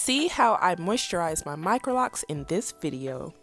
See how I moisturize my microlocs in this video.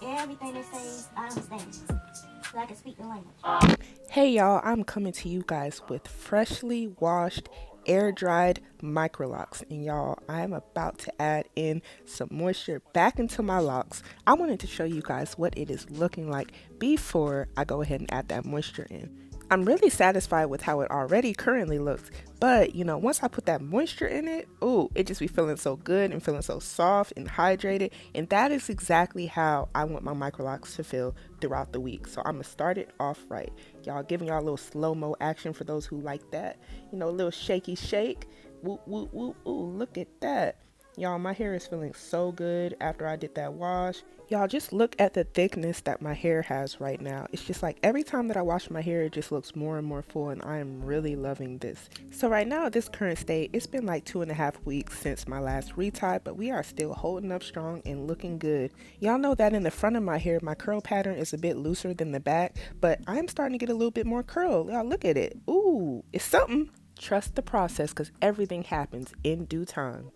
Everything they say, I understand. So I can speak the language. Hey y'all, I'm coming to you guys with freshly washed, air dried microlocs. And y'all, I am about to add in some moisture back into my locks. I wanted to show you guys what it is looking like before I go ahead and add that moisture in. I'm really satisfied with how it already currently looks, but once I put that moisture in it, ooh, it just be feeling so good and feeling so soft and hydrated, and that is exactly how I want my microlocs to feel throughout the week. So I'm gonna start it off right, y'all, giving y'all a little slow-mo action for those who like that, a little shaky shake. Woo woo woo ooh, look at that. Y'all, my hair is feeling so good after I did that wash. Y'all, just look at the thickness that my hair has right now. It's just like every time that I wash my hair, it just looks more and more full, and I am really loving this. So right now, at this current state, it's been like 2.5 weeks since my last retie, but we are still holding up strong and looking good. Y'all know that in the front of my hair, my curl pattern is a bit looser than the back, but I'm starting to get a little bit more curl. Y'all, look at it. Ooh, it's something. Trust the process, because everything happens in due time.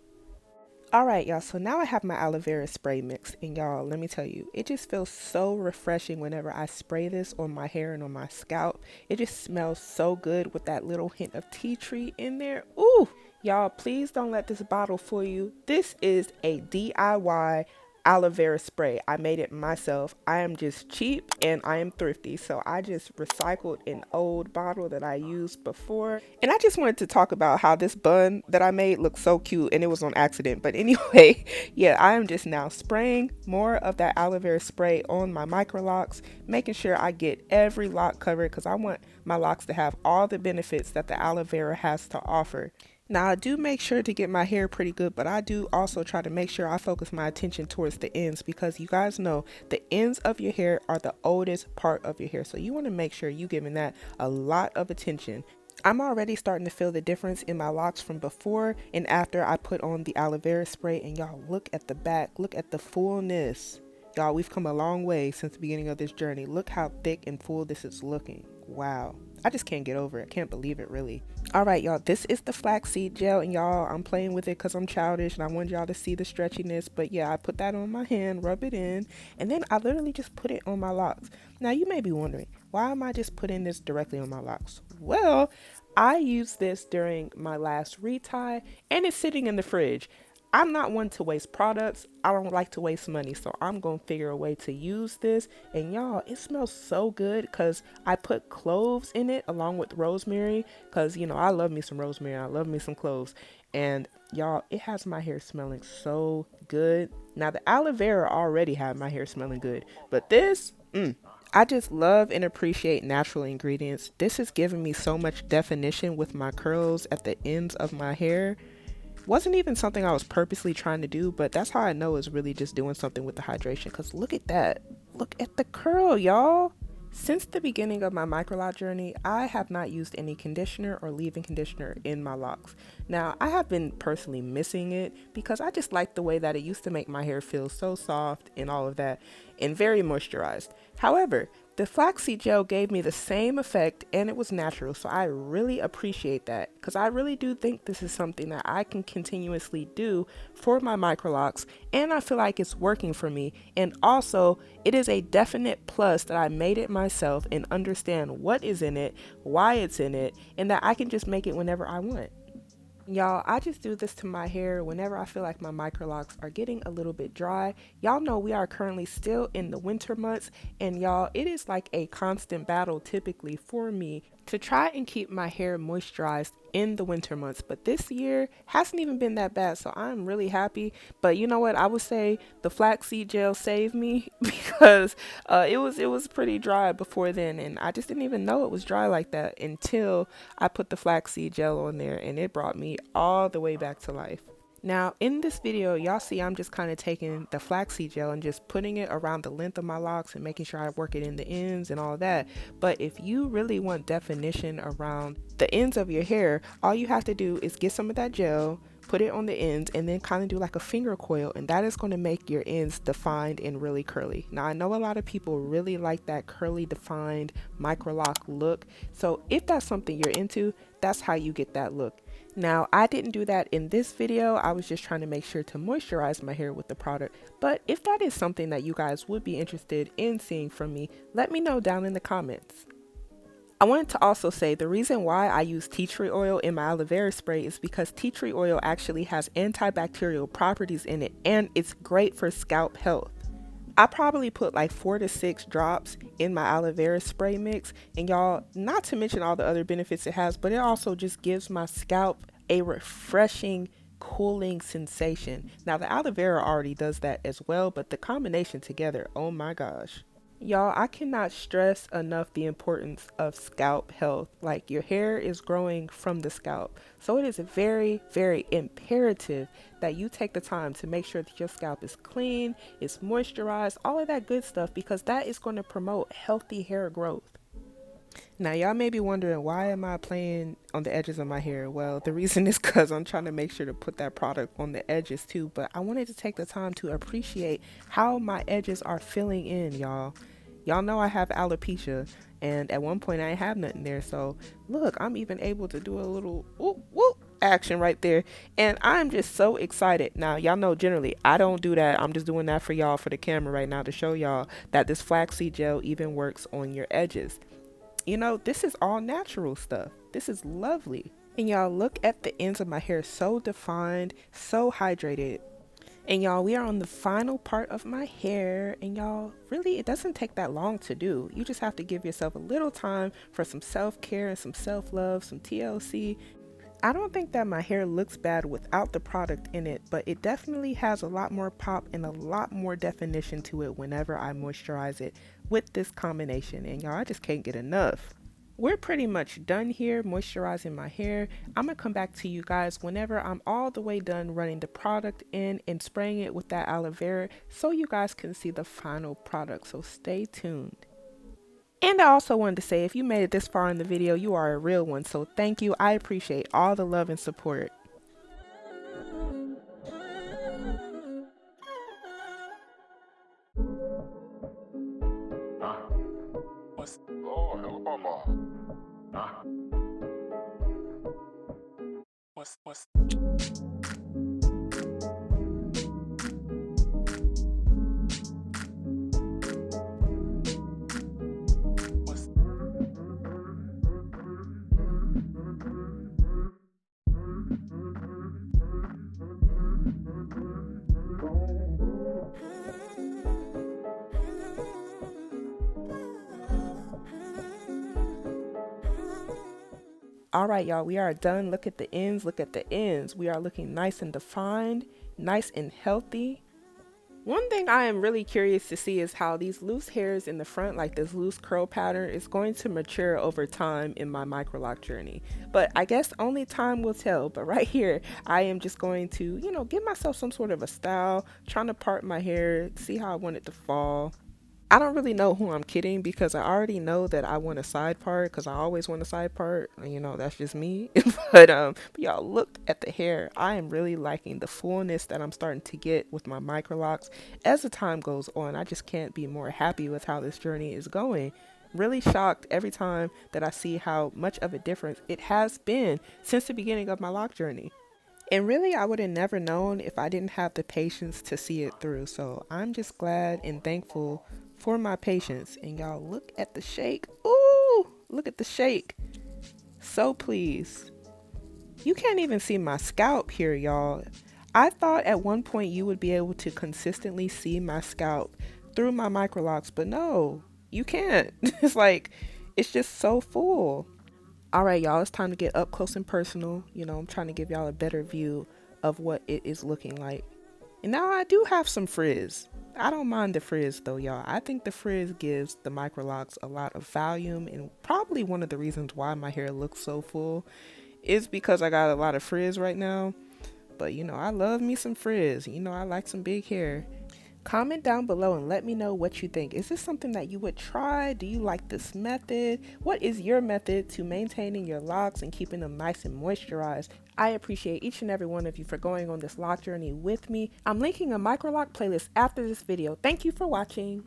Alright y'all, so now I have my aloe vera spray mix, and y'all, let me tell you, it just feels so refreshing whenever I spray this on my hair and on my scalp. It just smells so good with that little hint of tea tree in there. Ooh! Y'all, please don't let this bottle fool you. This is a DIY aloe vera spray. I made it myself. I am just cheap and I am thrifty, so I just recycled an old bottle that I used before, and I just wanted to talk about how this bun that I made looks so cute, and it was on accident. But anyway, yeah, I am just now spraying more of that aloe vera spray on my microlocs, making sure I get every lock covered, because I want my locks to have all the benefits that the aloe vera has to offer. Now, I do make sure to get my hair pretty good, but I do also try to make sure I focus my attention towards the ends, because you guys know the ends of your hair are the oldest part of your hair. So you want to make sure you're giving that a lot of attention. I'm already starting to feel the difference in my locks from before and after I put on the aloe vera spray. And y'all, look at the back, look at the fullness. Y'all, we've come a long way since the beginning of this journey. Look how thick and full this is looking. Wow. I just can't get over it. I can't believe it, really. Alright y'all, this is the flaxseed gel, and y'all, I'm playing with it because I'm childish and I wanted y'all to see the stretchiness. But yeah, I put that on my hand, rub it in, and then I literally just put it on my locks. Now you may be wondering, why am I just putting this directly on my locks? Well, I used this during my last retie, and it's sitting in the fridge. I'm not one to waste products. I don't like to waste money, so I'm gonna figure a way to use this. And y'all, it smells so good because I put cloves in it along with rosemary, because I love me some rosemary, I love me some cloves. And y'all, it has my hair smelling so good. Now, the aloe vera already had my hair smelling good, but this, I just love and appreciate natural ingredients. This is giving me so much definition with my curls at the ends of my hair. Wasn't even something I was purposely trying to do, but that's how I know it's really just doing something with the hydration, because look at that. Look at the curl, y'all. Since the beginning of my microloc journey, I have not used any conditioner or leave-in conditioner in my locks. Now, I have been personally missing it because I just like the way that it used to make my hair feel so soft and all of that, and very moisturized. However, the flaxseed gel gave me the same effect, and it was natural, so I really appreciate that, because I really do think this is something that I can continuously do for my microlocs, and I feel like it's working for me. And also, it is a definite plus that I made it myself and understand what is in it, why it's in it, and that I can just make it whenever I want. Y'all, I just do this to my hair whenever I feel like my microlocs are getting a little bit dry. Y'all know we are currently still in the winter months, and y'all, it is like a constant battle typically for me to try and keep my hair moisturized in the winter months. But this year hasn't even been that bad, so I'm really happy. But you know what, I would say the flaxseed gel saved me because it was pretty dry before then, and I just didn't even know it was dry like that until I put the flaxseed gel on there, and it brought me all the way back to life. Now, in this video, y'all see I'm just kind of taking the flaxseed gel and just putting it around the length of my locks and making sure I work it in the ends and all that. But if you really want definition around the ends of your hair, all you have to do is get some of that gel, put it on the ends, and then kind of do like a finger coil, and that is going to make your ends defined and really curly. Now, I know a lot of people really like that curly defined microloc look, so if that's something you're into, that's how you get that look. Now, I didn't do that in this video. I was just trying to make sure to moisturize my hair with the product. But if that is something that you guys would be interested in seeing from me, let me know down in the comments. I wanted to also say the reason why I use tea tree oil in my aloe vera spray is because tea tree oil actually has antibacterial properties in it, and it's great for scalp health. I probably put like 4 to 6 drops in my aloe vera spray mix, and y'all, not to mention all the other benefits it has, but it also just gives my scalp a refreshing, cooling sensation. Now the aloe vera already does that as well, but the combination together, oh my gosh. Y'all, I cannot stress enough the importance of scalp health. Like, your hair is growing from the scalp. So it is very, very imperative that you take the time to make sure that your scalp is clean, it's moisturized, all of that good stuff, because that is going to promote healthy hair growth. Now, y'all may be wondering, why am I playing on the edges of my hair? Well, the reason is because I'm trying to make sure to put that product on the edges too, but I wanted to take the time to appreciate how my edges are filling in, y'all. Y'all know I have alopecia, and at one point I didn't have nothing there, so look, I'm even able to do a little whoop whoop action right there, and I'm just so excited. Now, y'all know generally I don't do that. I'm just doing that for y'all, for the camera right now, to show y'all that this flaxseed gel even works on your edges. You know, this is all natural stuff. This is lovely. And y'all, look at the ends of my hair, so defined, so hydrated. And y'all, we are on the final part of my hair, and y'all, really, it doesn't take that long to do. You just have to give yourself a little time for some self-care and some self-love, some TLC. I don't think that my hair looks bad without the product in it, but it definitely has a lot more pop and a lot more definition to it whenever I moisturize it with this combination. And y'all, I just can't get enough. We're pretty much done here moisturizing my hair. I'm gonna come back to you guys whenever I'm all the way done running the product in and spraying it with that aloe vera, so you guys can see the final product. So stay tuned. And I also wanted to say, if you made it this far in the video, you are a real one. So thank you. I appreciate all the love and support. Oh, hello, Mama. What's All right, y'all, we are done. Look at the ends. Look at the ends. We are looking nice and defined, nice and healthy. One thing I am really curious to see is how these loose hairs in the front, like this loose curl pattern, is going to mature over time in my microloc journey. But I guess only time will tell. But right here, I am just going to, give myself some sort of a style, trying to part my hair, see how I want it to fall. I don't really know who I'm kidding, because I already know that I want a side part, because I always want a side part. That's just me. But y'all, look at the hair. I am really liking the fullness that I'm starting to get with my microlocs as the time goes on. I just can't be more happy with how this journey is going. Really shocked every time that I see how much of a difference it has been since the beginning of my lock journey. And really, I would have never known if I didn't have the patience to see it through. So I'm just glad and thankful for my patience. And y'all, look at the shake. Ooh, look at the shake. So pleased. You can't even see my scalp here, y'all. I thought at one point you would be able to consistently see my scalp through my microlocs, but no, you can't. It's just so full. All right, y'all, it's time to get up close and personal. I'm trying to give y'all a better view of what it is looking like. And now I do have some frizz. I don't mind the frizz though, y'all. I think the frizz gives the microlocs a lot of volume, and probably one of the reasons why my hair looks so full is because I got a lot of frizz right now. But I love me some frizz. I like some big hair. Comment down below and let me know what you think. Is this something that you would try? Do you like this method? What is your method to maintaining your locks and keeping them nice and moisturized? I appreciate each and every one of you for going on this lock journey with me. I'm linking a microloc playlist after this video. Thank you for watching.